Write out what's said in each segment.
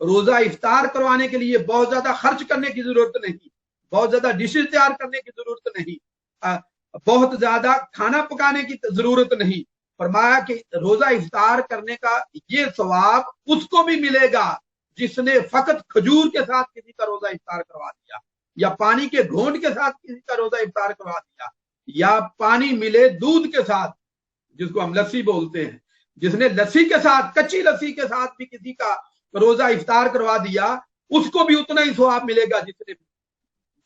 روزہ افطار کروانے کے لیے بہت زیادہ خرچ کرنے کی ضرورت نہیں، بہت زیادہ ڈشز تیار کرنے کی ضرورت نہیں، بہت زیادہ کھانا پکانے کی ضرورت نہیں۔ فرمایا کہ روزہ افطار کرنے کا یہ ثواب اس کو بھی ملے گا جس نے فقط کھجور کے ساتھ کسی کا روزہ افطار کروا دیا، یا پانی کے گھونٹ کے ساتھ کسی کا روزہ افطار کروا دیا، یا پانی ملے دودھ کے ساتھ جس کو ہم لسی بولتے ہیں، جس نے لسی کے ساتھ، کچی لسی کے ساتھ بھی کسی کا روزہ افطار کروا دیا، اس کو بھی اتنا ہی ثواب ملے گا جس نے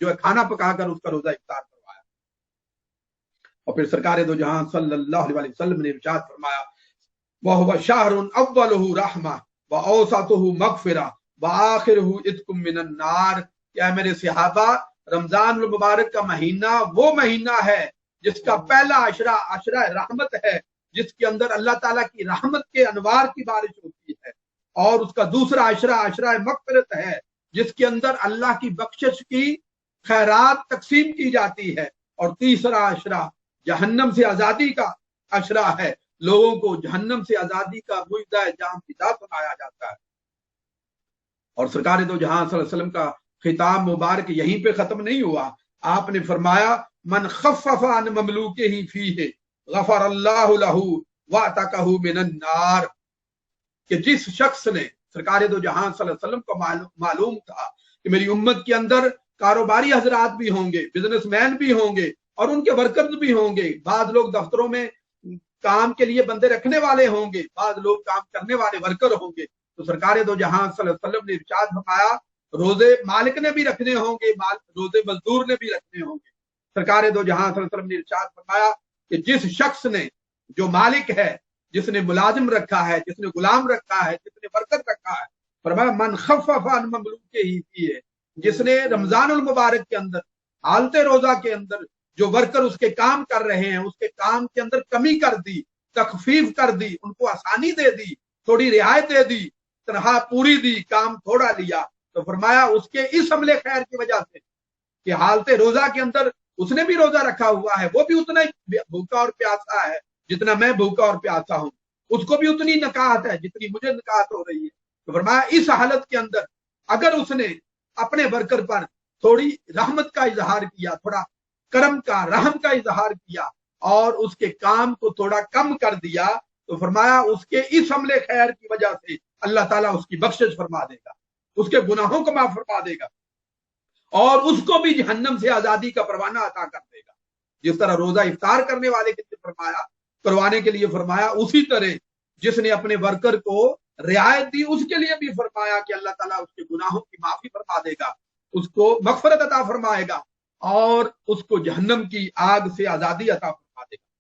جو ہے کھانا پکا کر اس کا روزہ افطار کروایا۔ اور پھر سرکار دو جہاں صلی اللہ علیہ وسلم نے ارشاد فرمایا وَهُوَ شَهْرٌ أَوَّلُهُ رَحْمَةٌ وَأَوْسَطُهُ مَغْفِرَةٌ وَآخِرُهُ عِتْقٌ مِّنَ النَّارِ۔ کیا میرے صحابہ، رمضان المبارک کا مہینہ وہ مہینہ ہے جس کا پہلا عشرہ عشرہ رحمت ہے، جس کے اندر اللہ تعالیٰ کی رحمت کے انوار کی بارش ہوتی ہے، اور اس کا دوسرا عشرہ عشرہ مغفرت ہے جس کے اندر اللہ کی بخشش کی خیرات تقسیم کی جاتی ہے، اور تیسرا عشرہ جہنم سے آزادی کا عشرہ ہے، لوگوں کو جہنم سے آزادی کا معجزہ جام فدا سنایا جاتا ہے۔ اور سرکار دو جہاں صلی اللہ علیہ وسلم کا خطاب مبارک یہیں پہ ختم نہیں ہوا، آپ نے فرمایا من خفف عن مملوکہ فیہ غفر اللہ لہ وعتقہ من النار، کہ جس شخص نے، سرکار دو جہاں صلی اللہ علیہ وسلم کو معلوم تھا کہ میری امت کے اندر کاروباری حضرات بھی ہوں گے، بزنس مین بھی ہوں گے، اور ان کے ورکرز بھی ہوں گے، بعض لوگ دفتروں میں کام کے لیے بندے رکھنے والے ہوں گے، بعض لوگ کام کرنے والے ورکر ہوں گے، تو سرکار دو جہاں صلی اللہ علیہ وسلم نے ارشاد فرمایا روزے مالک نے بھی رکھنے ہوں گے، روزے مزدور نے بھی رکھنے ہوں گے۔ سرکار دو جہاں صلی اللہ علیہ وسلم نے ارشاد فرمایا کہ جس شخص نے، جو مالک ہے، جس نے ملازم رکھا ہے، جس نے غلام رکھا ہے، جس نے ورکر رکھا ہے، فرمایا من خفف عن مملوکہ فیہ، جس نے رمضان المبارک کے اندر، حالت روزہ کے اندر جو ورکر اس کے کام کر رہے ہیں، اس کے کام کے اندر کمی کر دی، تخفیف کر دی، ان کو آسانی دے دی، تھوڑی رعایت دے دی، تنخواہ پوری دی، کام تھوڑا لیا، تو فرمایا اس کے اس عمل خیر کی وجہ سے کہ حالت روزہ کے اندر اس نے بھی روزہ رکھا ہوا ہے، وہ بھی اتنا ہی بھوکا اور پیاسا ہے جتنا میں بھوکا اور پیاسا ہوں، اس کو بھی اتنی نکاحت ہے جتنی مجھے نکاحت ہو رہی ہے، تو فرمایا اس حالت کے اندر اگر اس نے اپنے ورکر پر تھوڑی رحمت کا اظہار کیا، تھوڑا کرم کا، رحم کا اظہار کیا، اور اس کے کام کو تھوڑا کم کر دیا، تو فرمایا اس کے اس عمل خیر کی وجہ سے اللہ تعالیٰ اس کی بخشش فرما دے گا، اس کے گناہوں کو معاف فرما دے گا، اور اس کو بھی جہنم سے آزادی کا پروانہ عطا کر دے گا۔ جس طرح روزہ افطار کرنے والے کے لیے فرمایا، کروانے کے لیے فرمایا، اسی طرح جس نے اپنے ورکر کو رعایت دی اس کے لیے بھی فرمایا کہ اللہ تعالیٰ اس کے گناہوں کی معافی فرما دے گا، اس کو مغفرت عطا فرمائے گا، اور اس کو جہنم کی آگ سے آزادی عطا فرما دے گا۔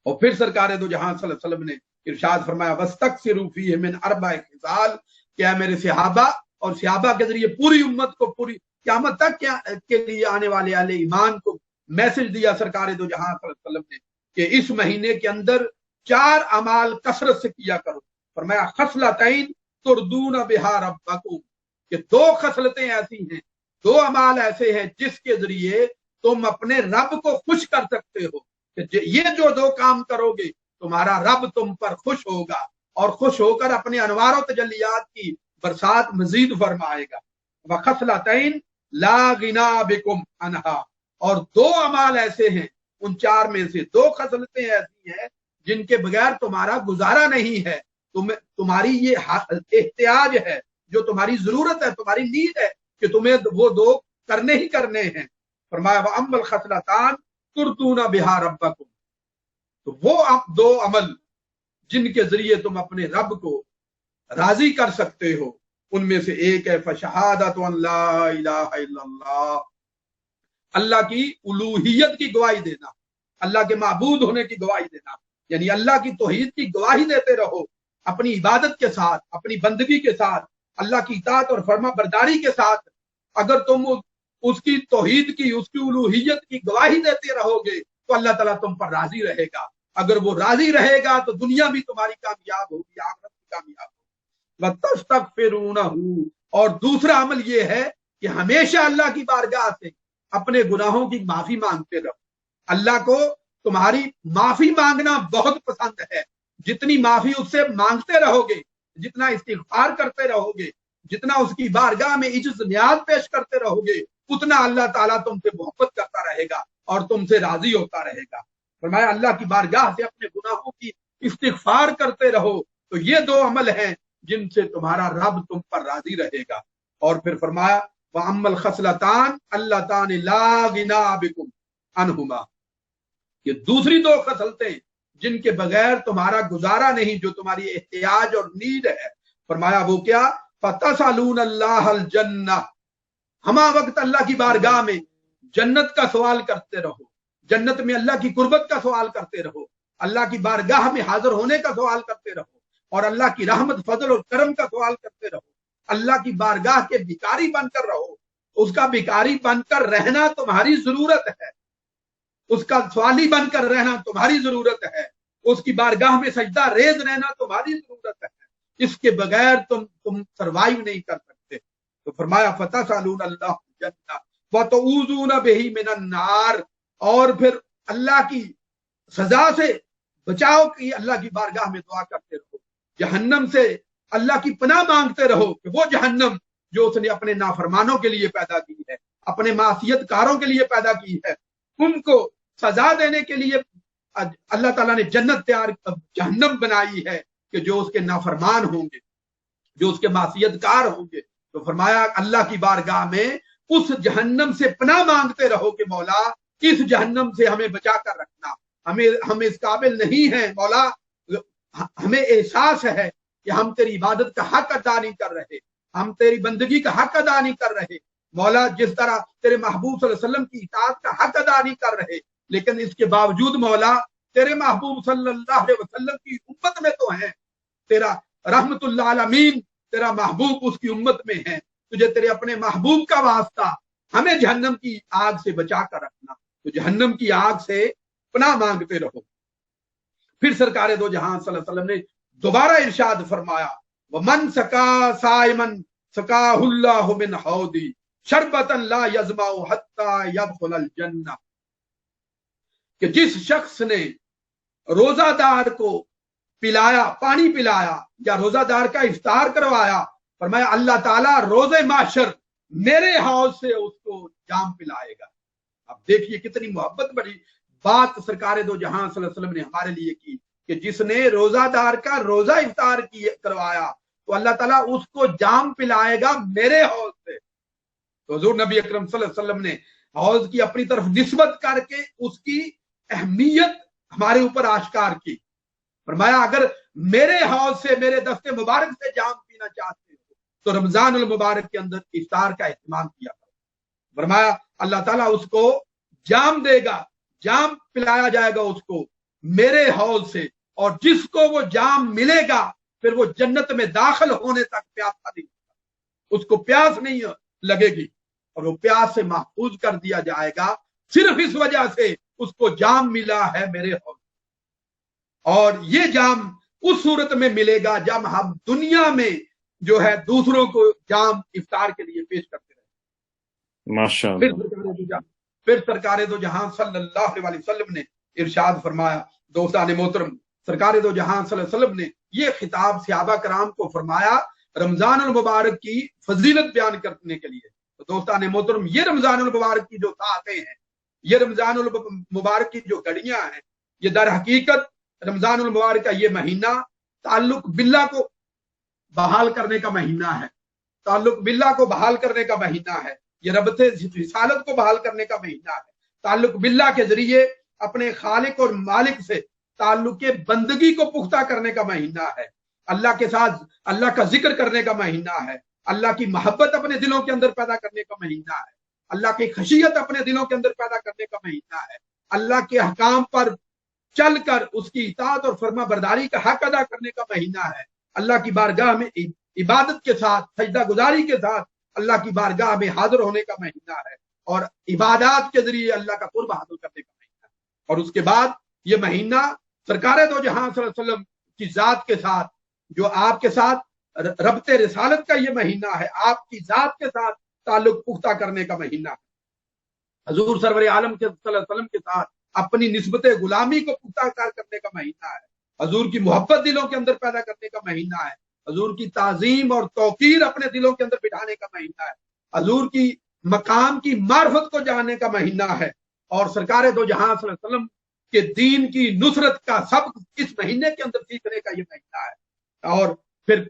اور پھر سرکار دو جہاں صلی اللہ علیہ وسلم نے ارشاد فرمایا وَاسْتَكْثِرُوا فِيهِ مِنْ أَرْبَعِ خِصَالٍ، کیا میرے صحابہ اور صحابہ کے ذریعے پوری امت کو، پوری قیامت تک کے لیے آنے والے اہل ایمان کو میسج دیا سرکار دو جہاں صلی اللہ علیہ وسلم نے کہ اس مہینے کے اندر 4 اعمال کثرت سے کیا کرو۔ فرمایا خصلتین تردون بہا ربکم، کہ 2 خصلتیں ایسی ہیں، 2 اعمال ایسے ہیں جس کے ذریعے تم اپنے رب کو خوش کر سکتے ہو، کہ یہ جو 2 کام کرو گے تمہارا رب تم پر خوش ہوگا، اور خوش ہو کر اپنے انوار و تجلیات کی برسات مزید فرمائے گا۔ وخصلتین لا غنا بکم عنہا، اور 2 اعمال ایسے ہیں، ان 4 میں سے 2 خصلتیں ایسی ہیں جن کے بغیر تمہارا گزارا نہیں ہے، تمہاری یہ احتیاج ہے، جو تمہاری ضرورت ہے، تمہاری نیڈ ہے کہ تمہیں وہ 2 کرنے ہی کرنے ہیں۔ فرمایا وَأَمَّا الْخَصْلَتَانِ تُرْضُونَ بِهَا رَبَّكُمْ، تو وہ 2 عمل جن کے ذریعے تم اپنے رب کو راضی کر سکتے ہو، ان میں سے ایک ہے فَشَهَادَةُ أَن لَا إِلَٰهَ إِلَّا اللَّهُ، اللہ کی الوہیت کی گواہی دینا، اللہ کے معبود ہونے کی گواہی دینا، یعنی اللہ کی توحید کی گواہی دیتے رہو اپنی عبادت کے ساتھ، اپنی بندگی کے ساتھ، اللہ کی اطاعت اور فرما برداری کے ساتھ۔ اگر تم اس کی توحید کی، اس کی الوہیت کی گواہی دیتے رہو گے تو اللہ تعالیٰ تم پر راضی رہے گا، اگر وہ راضی رہے گا تو دنیا بھی تمہاری کامیاب ہوگی، آخرت بھی کامیاب ہوگی۔ وَتَسْتَغْفِرُونَهُ، اور دوسرا عمل یہ ہے کہ ہمیشہ اللہ کی بارگاہ سے اپنے گناہوں کی معافی مانگتے رہو۔ اللہ کو تمہاری معافی مانگنا بہت پسند ہے، جتنی معافی اس سے مانگتے رہو گے، جتنا استغفار کرتے رہو گے، جتنا اس کی بارگاہ میں عجز نیاز پیش کرتے رہو گے، اتنا اللہ تعالیٰ تم سے محبت کرتا رہے گا اور تم سے راضی ہوتا رہے گا۔ فرمایا اللہ کی بارگاہ سے اپنے گناہوں کی استغفار کرتے رہو، تو یہ دو عمل ہیں جن سے تمہارا رب تم پر راضی رہے گا۔ اور پھر فرمایا وَأَمَّا الْخَصْلَتَانِ اللَّتَانِ لَا غِنَىٰ بِكُمْ عَنْهُمَا، یہ دوسری دو خصلتیں جن کے بغیر تمہارا گزارا نہیں، جو تمہاری احتیاج اور نیڈ ہے، فرمایا وہ کیا؟ فَتَسْأَلُونَ اللَّهَ الْجَنَّةَ، ہما وقت اللہ کی بارگاہ میں جنت کا سوال کرتے رہو، جنت میں اللہ کی قربت کا سوال کرتے رہو، اللہ کی بارگاہ میں حاضر ہونے کا سوال کرتے رہو، اور اللہ کی رحمت فضل اور کرم کا سوال کرتے رہو، اللہ کی بارگاہ کے بھکاری بن کر رہو، اس کا بھکاری بن کر رہنا تمہاری ضرورت ہے، اس کا سوالی بن کر رہنا تمہاری ضرورت ہے، اس کی بارگاہ میں سجدہ ریز رہنا تمہاری ضرورت ہے، اس کے بغیر تم سروائیو نہیں کر سکتے۔ تو فرمایا فَتَسْأَلُونَ اللَّهَ الْجَنَّةَ وَتَعُوذُونَ بِهِ مِنَ النَّارِ، اور پھر اللہ کی سزا سے بچاؤ کی اللہ کی بارگاہ میں دعا کرتے رہو، جہنم سے اللہ کی پناہ مانگتے رہو کہ وہ جہنم جو اس نے اپنے نافرمانوں کے لیے پیدا کی ہے، اپنے معصیت کاروں کے لیے پیدا کی ہے، ان کو سزا دینے کے لیے اللہ تعالیٰ نے جہنم بنائی ہے کہ جو اس کے نافرمان ہوں گے، جو اس کے معصیت کار ہوں گے۔ تو فرمایا اللہ کی بارگاہ میں اس جہنم سے پناہ مانگتے رہو کہ مولا اس جہنم سے ہمیں بچا کر رکھنا، ہم اس قابل نہیں ہیں مولا، ہمیں احساس ہے کہ ہم تیری عبادت کا حق ادا نہیں کر رہے، ہم تیری بندگی کا حق ادا نہیں کر رہے مولا، جس طرح تیرے محبوب صلی اللہ علیہ وسلم کی اطاعت کا حق ادا نہیں کر رہے، لیکن اس کے باوجود مولا تیرے محبوب صلی اللہ علیہ وسلم کی امت میں تو ہیں، تیرا رحمت اللہ عالمین تیرا محبوب اس کی امت میں ہے، تجھے تیرے اپنے محبوب کا واسطہ ہمیں جہنم کی آگ سے بچا کر رکھنا، تو جہنم کی آگ سے پناہ مانگتے رہو۔ پھر سرکار دو جہاں صلی اللہ علیہ وسلم نے دوبارہ ارشاد فرمایا وَمَنْ سَقَا صَائِمًا سَقَاهُ اللَّهُ مِنْ حَوْضِي شَرْبَةً لَا يَظْمَأُ حَتَّى يَدْخُلَ الْجَنَّةَ، کہ جس شخص نے روزہ دار کو پلایا، پانی پلایا یا روزہ دار کا افطار کروایا، فرمایا اللہ تعالیٰ روز محشر میرے حوض سے اس کو جام پلائے گا۔ اب دیکھیے کتنی محبت بڑی بات سرکار دو جہاں صلی اللہ علیہ وسلم نے ہمارے لیے کی کہ جس نے روزہ دار کا روزہ افطار کروایا تو اللہ تعالیٰ اس کو جام پلائے گا میرے حوض سے۔ تو حضور نبی اکرم صلی اللہ علیہ وسلم نے حوض کی اپنی طرف نسبت کر کے اس کی اہمیت ہمارے اوپر آشکار کی، فرمایا اگر میرے حوض سے میرے دست مبارک سے جام پینا چاہتے ہو تو رمضان المبارک کے اندر افطار کا اہتمام کیا کرو۔ فرمایا اللہ تعالیٰ اس کو جام دے گا، جام پلایا جائے گا اس کو میرے حوض سے، اور جس کو وہ جام ملے گا پھر وہ جنت میں داخل ہونے تک پیاسا نہیں ہوگا، اس کو پیاس نہیں لگے گی اور وہ پیاس سے محفوظ کر دیا جائے گا، صرف اس وجہ سے اس کو جام ملا ہے میرے حوض۔ اور یہ جام اس صورت میں ملے گا جب ہم دنیا میں جو ہے دوسروں کو جام افطار کے لیے پیش کرتے رہے۔ ماشاءاللہ۔ پھر سرکار دو جہاں صلی اللہ علیہ وسلم نے ارشاد فرمایا، دوستان محترم، سرکار دو جہاں صلی اللہ علیہ وسلم نے یہ خطاب صحابہ کرام کو فرمایا رمضان المبارک کی فضیلت بیان کرنے کے لیے۔ تو دوستان محترم، یہ رمضان المبارک کی جو ساعتیں ہیں، یہ رمضان المبارک کی جو گھڑیاں ہیں، یہ در حقیقت رمضان المبارک کا یہ مہینہ تعلق باللہ کو بحال کرنے کا مہینہ ہے، تعلق باللہ کو بحال کرنے کا مہینہ ہے، یہ ربط رسالت کو بحال کرنے کا مہینہ ہے، تعلق باللہ کے ذریعے اپنے خالق اور مالک سے تعلق بندگی کو پختہ کرنے کا مہینہ ہے، اللہ کے ساتھ اللہ کا ذکر کرنے کا مہینہ ہے، اللہ کی محبت اپنے دلوں کے اندر پیدا کرنے کا مہینہ ہے، اللہ کی خشیت اپنے دلوں کے اندر پیدا کرنے کا مہینہ ہے، اللہ کے احکام پر چل کر اس کی اطاعت اور فرما برداری کا حق ادا کرنے کا مہینہ ہے، اللہ کی بارگاہ میں عبادت کے ساتھ سجدہ گزاری کے ساتھ اللہ کی بارگاہ میں حاضر ہونے کا مہینہ ہے، اور عبادات کے ذریعے اللہ کا قرب حاصل کرنے کا مہینہ ہے۔ اور اس کے بعد یہ مہینہ سرکار دو جہاں صلی اللہ علیہ وسلم کی ذات کے ساتھ، جو آپ کے ساتھ ربط رسالت کا یہ مہینہ ہے، آپ کی ذات کے ساتھ تعلق پختہ کرنے کا مہینہ ہے، حضور سرور عالم صلی اللہ علیہ وسلم کے ساتھ اپنی نسبت غلامی کو پختہ کرنے کا مہینہ ہے، حضور کی محبت دلوں کے اندر پیدا کرنے کا مہینہ ہے، حضور کی تعظیم اور توقیر اپنے دلوں کے اندر بٹھانے کا مہینہ ہے، حضور کی مقام کی معرفت کو جاننے کا مہینہ ہے، اور سرکار دو جہاں صلی اللہ علیہ وسلم کے دین کی نصرت کا سبق اس مہینے کے اندر سیکھنے کا یہ مہینہ ہے۔ اور پھر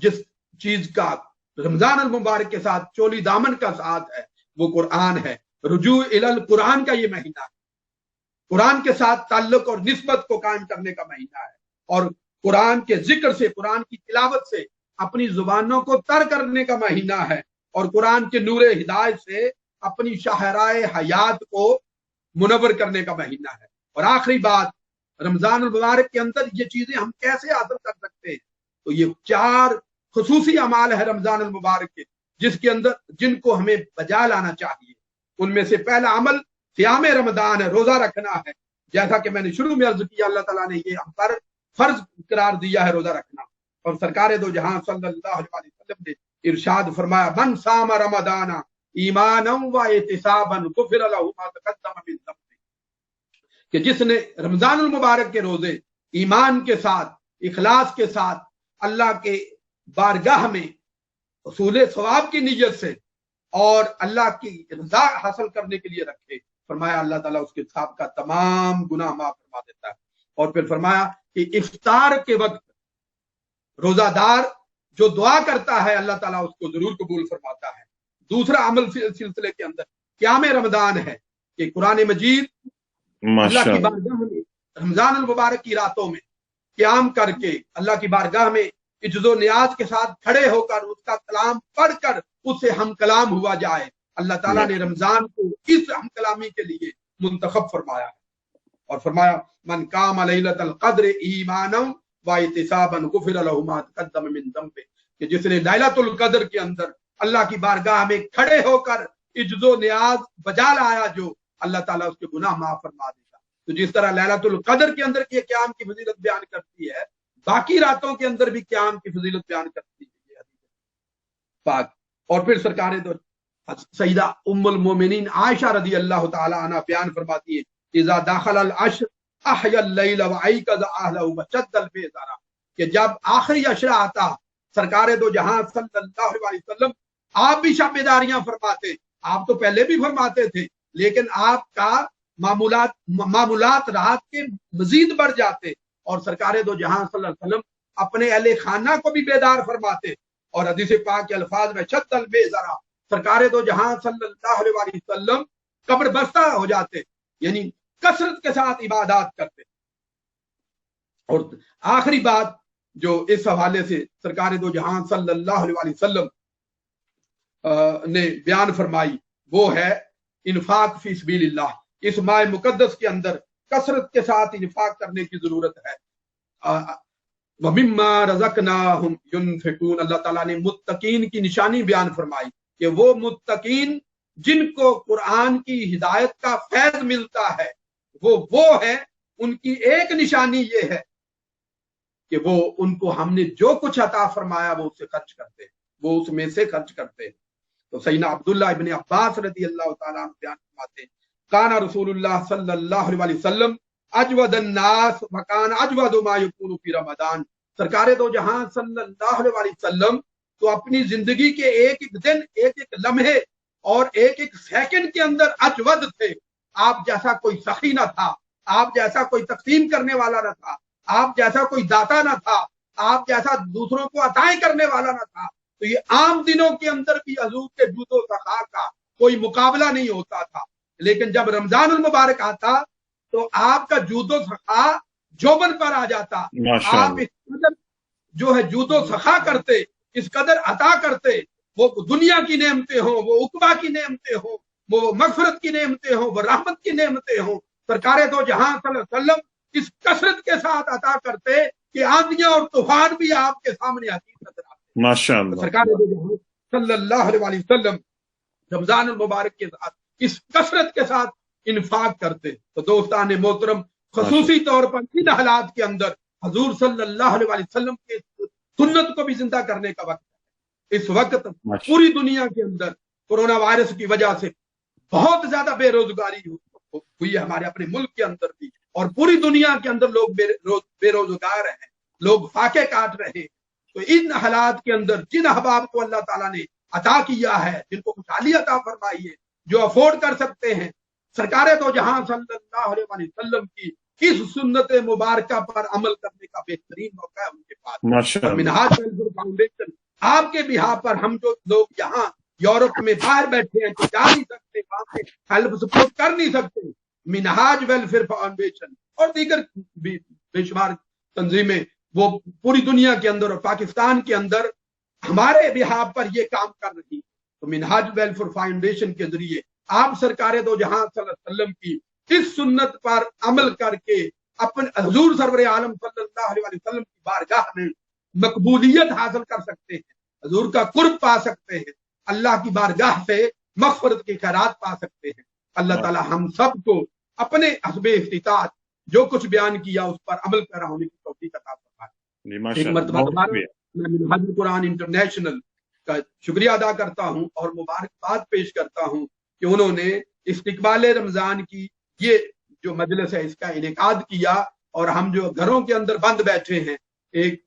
جس چیز کا رمضان المبارک کے ساتھ چولی دامن کا ساتھ ہے وہ قرآن ہے، رجوع الی القرآن کا یہ مہینہ ہے، قرآن کے ساتھ تعلق اور نسبت کو قائم کرنے کا مہینہ ہے، اور قرآن کے ذکر سے، قرآن کی تلاوت سے اپنی زبانوں کو تر کرنے کا مہینہ ہے، اور قرآن کے نور ہدایت سے اپنی شاہراہ حیات کو منور کرنے کا مہینہ ہے۔ اور آخری بات، رمضان المبارک کے اندر یہ چیزیں ہم کیسے حاصل کر سکتے ہیں؟ تو یہ 4 خصوصی اعمال ہے رمضان المبارک کے جن کو ہمیں بجا لانا چاہیے۔ ان میں سے پہلا عمل صیام رمضان ہے، روزہ رکھنا ہے، جیسا کہ میں نے شروع میں عرض کیا، اللہ تعالیٰ نے یہ ہم پر فرض قرار دیا ہے روزہ رکھنا، اور سرکار دو جہاں صلی اللہ علیہ وسلم نے ارشاد فرمایا، من صام رمضان ایمانا و احتسابا غفر له ما تقدم من ذنبه، کہ جس نے رمضان المبارک کے روزے ایمان کے ساتھ، اخلاص کے ساتھ، اللہ کے بارگاہ میں حصول ثواب کی نیت سے اور اللہ کی رضا حاصل کرنے کے لیے رکھے، فرمایا اللہ تعالیٰ اس کے سابقہ تمام گناہ معاف فرما دیتا ہے۔ اور پھر فرمایا کہ افطار کے وقت روزہ دار جو دعا کرتا ہے اللہ تعالیٰ اس کو ضرور قبول فرماتا ہے۔ دوسرا عمل سلسلے کے اندر قیام رمضان ہے، کہ قرآن مجید اللہ کی بارگاہ میں رمضان المبارک کی راتوں میں قیام کر کے اللہ کی بارگاہ میں عجز و نیاز کے ساتھ کھڑے ہو کر اس کا کلام پڑھ کر اس سے ہم کلام ہوا جائے۔ اللہ تعالیٰ نے رمضان کو اس ہم کلامی کے لیے منتخب فرمایا ہے، اور فرمایا من قام لیلۃ القدر ایمانا و احتسابا غفر له ما تقدم من ذنبه، کہ جس نے لیلۃ القدر کے اندر اللہ کی بارگاہ میں کھڑے ہو کر عجز و نیاز بجا لایا، جو اللہ تعالیٰ اس کے گناہ معاف فرما دے گا۔ تو جس طرح لیلۃ القدر کے اندر کی قیام کی فضیلت بیان کرتی ہے، باقی راتوں کے اندر بھی قیام کی فضیلت بیان کرتی ہے پاک۔ اور پھر سرکار دو سیدہ ام المومنین عائشہ رضی اللہ تعالی عنہ بیان فرماتی ہے، اذا داخل العشر احیا اللیل وایقظ اہلہ وشد الفیض، کہ جب آخری عشرہ آتا سرکار دو جہاں صلی اللہ علیہ وسلم آپ بھی شب بیداریاں فرماتے، آپ تو پہلے بھی فرماتے تھے، لیکن آپ کا معمولات رات کے مزید بڑھ جاتے، اور سرکار دو جہاں صلی اللہ علیہ وسلم اپنے اہل خانہ کو بھی بیدار فرماتے، اور حدیث پاک کے الفاظ میں شد البیزرا، سرکار دو جہاں صلی اللہ علیہ وسلم قبر بستہ ہو جاتے، یعنی کثرت کے ساتھ عبادات کرتے۔ اور آخری بات جو اس حوالے سے سرکار دو جہاں صلی اللہ علیہ وسلم نے بیان فرمائی وہ ہے انفاق فی سبیل اللہ۔ اس ماہ مقدس کے اندر کثرت کے ساتھ انفاق کرنے کی ضرورت ہے۔ وَمِمَّا رَزَقْنَاهُمْ يُنْفِقُونَ، اللہ تعالیٰ نے متقین کی نشانی بیان فرمائی کہ وہ متقین جن کو قرآن کی ہدایت کا فیض ملتا ہے وہ ہے، ان کی ایک نشانی یہ ہے کہ وہ ان کو ہم نے جو کچھ عطا فرمایا وہ اس سے خرچ کرتے ہیں، وہ اس میں سے خرچ کرتے ہیں۔ تو سیدنا عبداللہ ابن عباس رضی اللہ تعالیٰ عنہ بیان فرماتے ہیں، کان رسول اللہ صلی اللہ علیہ وسلم اجود الناس وکان اجود ما یکون فی رمضان، سرکار دو جہاں صلی اللہ علیہ وسلم تو اپنی زندگی کے ایک ایک دن، ایک ایک لمحے اور ایک ایک سیکنڈ کے اندر اجود تھے۔ آپ جیسا کوئی سخی نہ تھا، آپ جیسا کوئی تقسیم کرنے والا نہ تھا، آپ جیسا کوئی داتا نہ تھا، آپ جیسا دوسروں کو عطائیں کرنے والا نہ تھا۔ تو یہ عام دنوں کے اندر بھی حضور کے جود و سخا کا کوئی مقابلہ نہیں ہوتا تھا، لیکن جب رمضان المبارک آتا تو آپ کا جود و سخا جوبن پر آ جاتا۔ آپ اس قدر جو ہے جود و سخا کرتے، اس قدر عطا کرتے، وہ دنیا کی نعمتیں ہوں، وہ عقبہ کی نعمتیں ہوں، وہ مغفرت کی نعمتیں ہوں، وہ رحمت کی نعمتیں ہوں، سرکار دو جہاں صلی اللہ علیہ وسلم اس کثرت کے ساتھ عطا کرتے کہ آندیاں اور طوفان بھی آپ کے سامنے حقیقت نظر آتے۔ ماشاءاللہ، سرکار دو جہاں صلی اللہ علیہ وسلم رمضان المبارک کے ساتھ اس کثرت کے ساتھ انفاق کرتے۔ تو دوستان محترم، خصوصی طور پر ان حالات کے اندر حضور صلی اللہ علیہ وسلم کے سنت کو بھی زندہ کرنے کا وقت ہے۔ اس وقت پوری دنیا کے اندر کورونا وائرس کی وجہ سے بہت زیادہ بے روزگاری ہوئی ہے، ہمارے اپنے ملک کے اندر بھی، اور پوری دنیا کے اندر لوگ بے روزگار ہیں، لوگ فاقے کاٹ رہے ہیں، تو ان حالات کے اندر جن احباب کو اللہ تعالیٰ نے عطا کیا ہے، جن کو خوشحالی عطا فرمائی ہے، جو افورڈ کر سکتے ہیں، سرکار دو جہاں صلی اللہ علیہ وسلم کی اس سنت مبارکہ پر عمل کرنے کا بہترین موقع ہے ان کے پاس. اور منہاج فاؤنڈیشن آپ کے بہا پر، ہم جو لوگ یہاں یورپ میں باہر بیٹھے ہیں تو جا نہیں سکتے، وہاں پہ ہیلپ سپورٹ کر نہیں سکتے، منہاج ویلفیئر فاؤنڈیشن اور دیگر بے شمار تنظیمیں وہ پوری دنیا کے اندر اور پاکستان کے اندر ہمارے بہاف پر یہ کام کر رہی. تو منہاج ویلفیئر فاؤنڈیشن کے ذریعے آپ سرکار دو جہاں صلی اللہ علیہ وسلم کی اس سنت پر عمل کر کے اپنے حضور سرور عالم صلی اللہ علیہ وسلم کی بارگاہ میں مقبولیت حاصل کر سکتے ہیں، حضور کا قرب پا سکتے ہیں، اللہ کی بارگاہ سے مغفرت کے خیرات پا سکتے ہیں. اللہ تعالی ہم سب کو اپنے حسب استطاعت جو کچھ بیان کیا اس پر عمل پیرا ہونے کی توفیق عطا فرمائے. ایک مرتبہ میں منہاج القرآن انٹرنیشنل کا شکریہ ادا کرتا ہوں اور مبارکباد پیش کرتا ہوں کہ انہوں نے استقبال رمضان کی یہ جو مجلس ہے اس کا انعقاد کیا، اور ہم جو گھروں کے اندر بند بیٹھے ہیں، ایک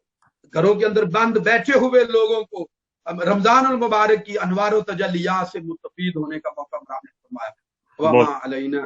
گھروں کے اندر بند بیٹھے ہوئے لوگوں کو رمضان المبارک کی انوار و تجلیات سے مستفید ہونے کا موقع فراہم فرمایا. وما علینا